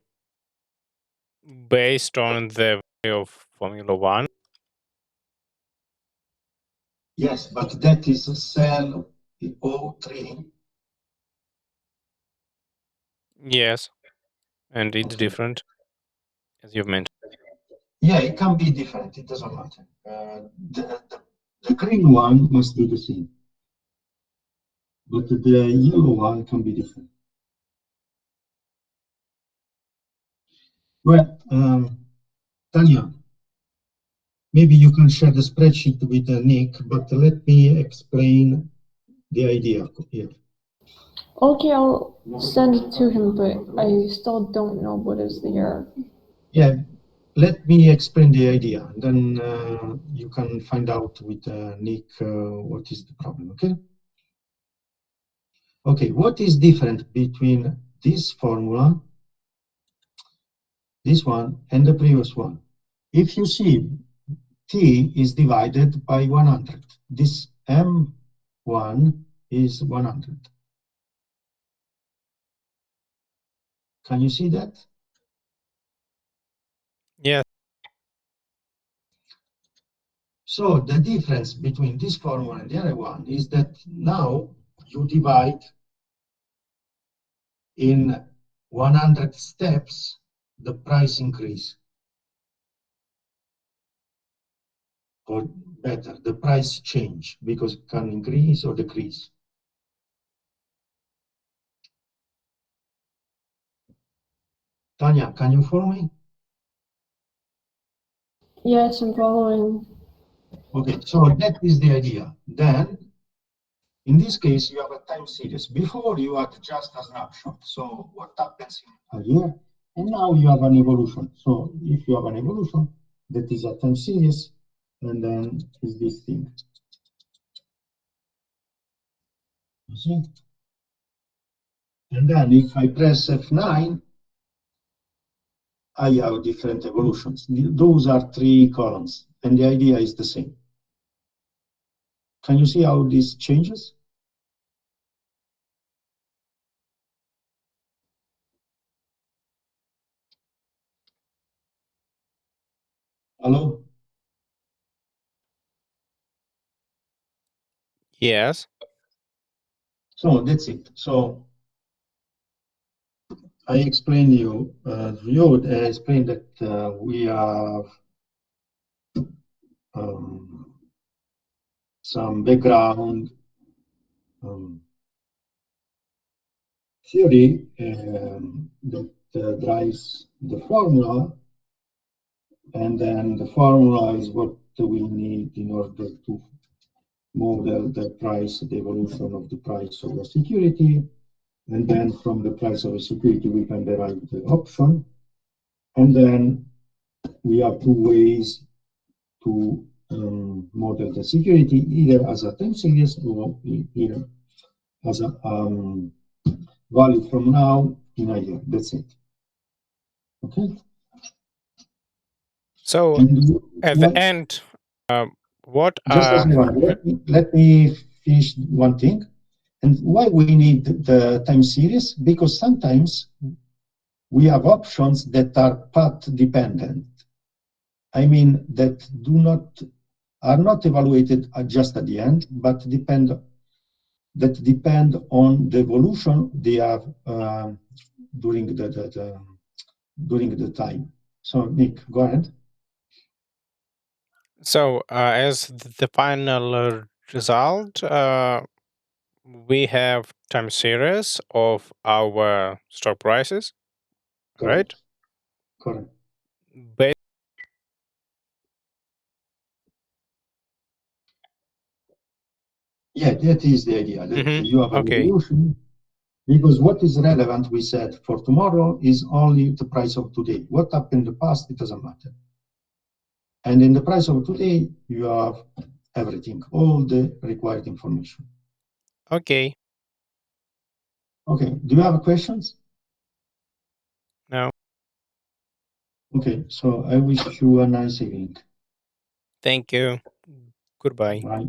based on the value of Formula 1. Yes, but that is a cell O3. Yes, and it's Okay. different, as you've mentioned. Yeah, it can be different. It doesn't matter. The green one must be the same, but the yellow one can be different. Well, Tanya, maybe you can share the spreadsheet with Nick, but let me explain the idea here. Okay, I'll send it to him, but I still don't know what is the error. Yeah, let me explain the idea, and then you can find out with Nick what is the problem, okay? Okay, what is different between this formula, this one, and the previous one? If you see, T is divided by 100. This M1 is 100. Can you see that? Yes. So the difference between this formula and the other one is that now you divide in 100 steps the price increase, or better, the price change, because it can increase or decrease. Tanya, can you follow me? Yes, I'm following. Okay, so that is the idea. Then, in this case, you have a time series. Before, you had just a snapshot. So what happens in a year? And now you have an evolution. So if you have an evolution, that is a time series, and then is this thing. You see? And then if I press F9, I have different evolutions. Those are 3 columns, and the idea is the same. Can you see how this changes? Hello? Yes. So that's it. So I explained you, I explained that we have some background theory that drives the formula, and then the formula is what we need in order to model the price, the evolution of the price of a security. And then from the price of a security, we can derive the option. And then we have two ways to model the security, either as a time series or either as a value from now in a year. That's it. Okay. So And at the end, what just as let me finish one thing. And why we need the time series? Because sometimes we have options that are path dependent. I mean, that are not evaluated just at the end, but depend on the evolution they have during the time. So Nick, go ahead. So as the final result, we have time series of our stock prices, Correct. right? Correct. Yeah, that is the idea, that you have an evolution, because what is relevant, we said, for tomorrow is only the price of today. What happened in the past, it doesn't matter. And in the price of today, you have everything, all the required information. Okay. Okay, do you have questions? No. Okay, so I wish you a nice evening. Thank you. Goodbye. Bye.